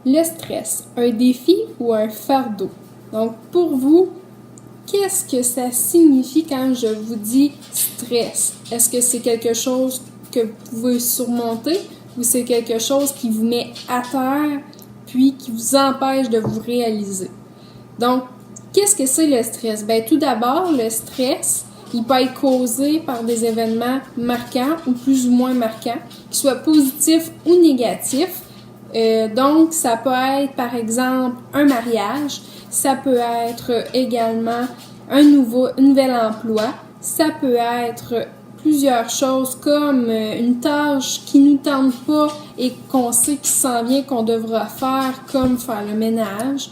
Le stress, un défi ou un fardeau? Donc, pour vous, qu'est-ce que ça signifie quand je vous dis stress? Est-ce que c'est quelque chose que vous pouvez surmonter ou c'est quelque chose qui vous met à terre puis qui vous empêche de vous réaliser? Donc, qu'est-ce que c'est le stress? Bien, tout d'abord, le stress, il peut être causé par des événements marquants ou plus ou moins marquants, qu'ils soient positifs ou négatifs. Donc, ça peut être, par exemple, un mariage. Ça peut être également un nouvel emploi. Ça peut être plusieurs choses comme une tâche qui nous tente pas et qu'on sait qu'il s'en vient qu'on devra faire, comme faire le ménage.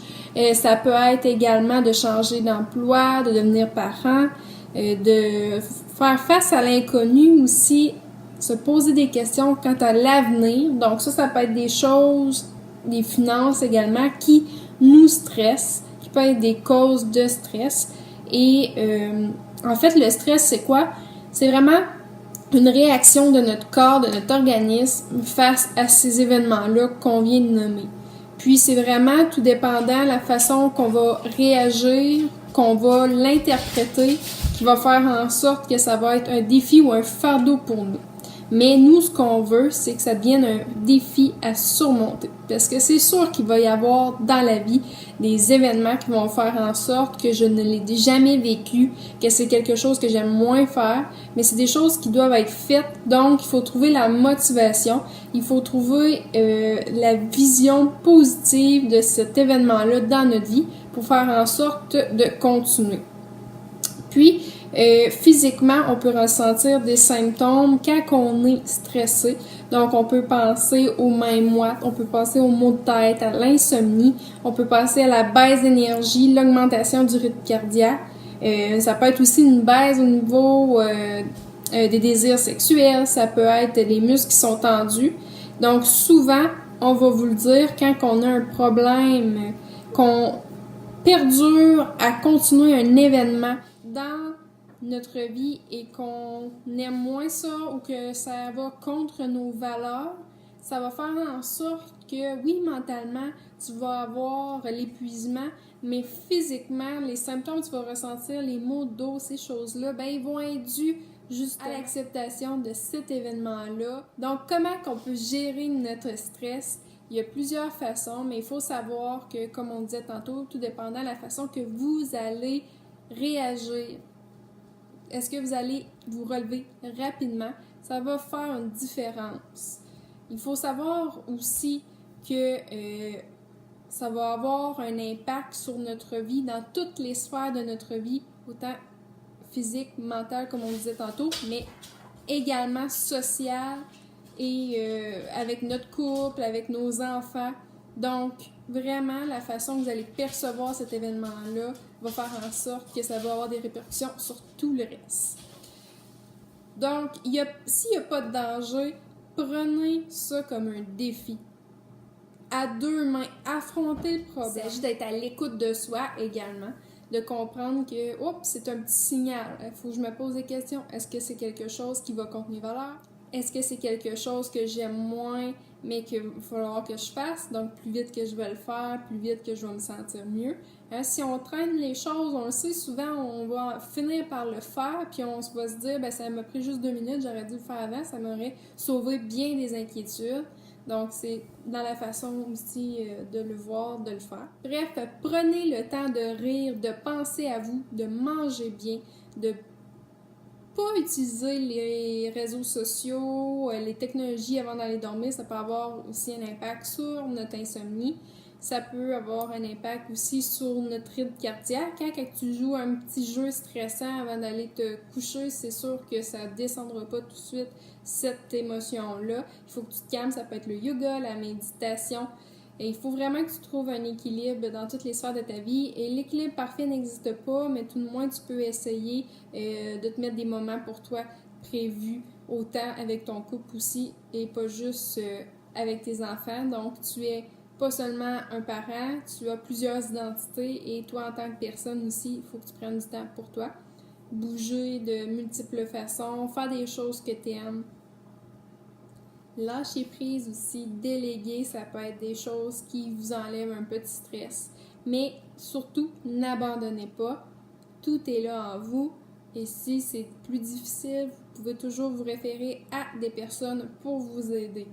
Ça peut être également de changer d'emploi, de devenir parent, de faire face à l'inconnu aussi, se poser des questions quant à l'avenir. Donc ça peut être des choses, des finances également, qui nous stressent, qui peuvent être des causes de stress. Et en fait, le stress, c'est quoi? C'est vraiment une réaction de notre corps, de notre organisme face à ces événements-là qu'on vient de nommer. Puis c'est vraiment tout dépendant de la façon qu'on va réagir, qu'on va l'interpréter, qui va faire en sorte que ça va être un défi ou un fardeau pour nous. Mais nous, ce qu'on veut, c'est que ça devienne un défi à surmonter. Parce que c'est sûr qu'il va y avoir dans la vie des événements qui vont faire en sorte que je ne l'ai jamais vécu, que c'est quelque chose que j'aime moins faire, mais c'est des choses qui doivent être faites. Donc, il faut trouver la motivation, il faut trouver la vision positive de cet événement-là dans notre vie pour faire en sorte de continuer. Puis, physiquement, on peut ressentir des symptômes quand on est stressé. Donc, on peut penser aux mains moites, on peut penser aux maux de tête, à l'insomnie, on peut penser à la baisse d'énergie, l'augmentation du rythme cardiaque. Ça peut être aussi une baisse au niveau des désirs sexuels, ça peut être les muscles qui sont tendus. Donc, souvent, on va vous le dire, quand on a un problème, qu'on perdure à continuer un événement dans notre vie et qu'on aime moins ça ou que ça va contre nos valeurs, ça va faire en sorte que, oui, mentalement, tu vas avoir l'épuisement, mais physiquement, les symptômes que tu vas ressentir, les maux de dos, ces choses-là, ben ils vont être dus juste à l'acceptation de cet événement-là. Donc, comment qu'on peut gérer notre stress? Il y a plusieurs façons, mais il faut savoir que, comme on disait tantôt, tout dépendant de la façon que vous allez réagir. Est-ce que vous allez vous relever rapidement? Ça va faire une différence. Il faut savoir aussi que ça va avoir un impact sur notre vie, dans toutes les sphères de notre vie, autant physique, mentale, comme on disait tantôt, mais également sociale et avec notre couple, avec nos enfants. Donc, vraiment, la façon que vous allez percevoir cet événement-là va faire en sorte que ça va avoir des répercussions sur tout le reste. Donc, s'il n'y a pas de danger, prenez ça comme un défi. À deux mains, affrontez le problème. Il s'agit d'être à l'écoute de soi également, de comprendre que, c'est un petit signal. Il faut que je me pose des questions. Est-ce que c'est quelque chose qui va contre mes valeurs? Est-ce que c'est quelque chose que j'aime moins, mais qu'il va falloir que je fasse? Donc, plus vite que je vais le faire, plus vite que je vais me sentir mieux. Si on traîne les choses, on le sait, souvent, on va finir par le faire, puis on va se dire, ça m'a pris juste 2 minutes, j'aurais dû le faire avant, ça m'aurait sauvé bien des inquiétudes. Donc, c'est dans la façon aussi de le voir, de le faire. Bref, prenez le temps de rire, de penser à vous, de manger bien, de pas utiliser les réseaux sociaux, les technologies avant d'aller dormir. Ça peut avoir aussi un impact sur notre insomnie. Ça peut avoir un impact aussi sur notre rythme cardiaque. Quand tu joues un petit jeu stressant avant d'aller te coucher, c'est sûr que ça ne descendra pas tout de suite cette émotion-là. Il faut que tu te calmes. Ça peut être le yoga, la méditation. Et il faut vraiment que tu trouves un équilibre dans toutes les sphères de ta vie. Et l'équilibre parfait n'existe pas, mais tout de moins, tu peux essayer de te mettre des moments pour toi prévus, autant avec ton couple aussi, et pas juste avec tes enfants. Donc, tu es pas seulement un parent, tu as plusieurs identités et toi, en tant que personne aussi, il faut que tu prennes du temps pour toi. Bouger de multiples façons, faire des choses que tu aimes. Lâcher prise aussi, déléguer, ça peut être des choses qui vous enlèvent un petit stress. Mais surtout, n'abandonnez pas. Tout est là en vous. Et si c'est plus difficile, vous pouvez toujours vous référer à des personnes pour vous aider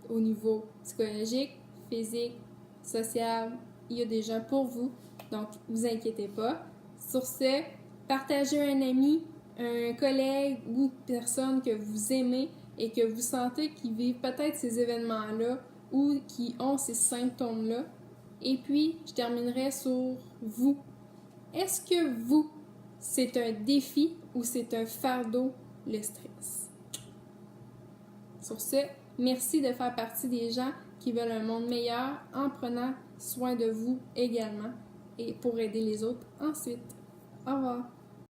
au niveau psychologique, physique, social. Il y a des gens pour vous. Donc, ne vous inquiétez pas. Sur ce, partagez un ami, un collègue ou une personne que vous aimez et que vous sentez qui vivent peut-être ces événements-là ou qui ont ces symptômes-là. Et puis, je terminerai sur vous. Est-ce que vous, c'est un défi ou c'est un fardeau, le stress? Sur ce, merci de faire partie des gens qui veulent un monde meilleur en prenant soin de vous également et pour aider les autres ensuite. Au revoir!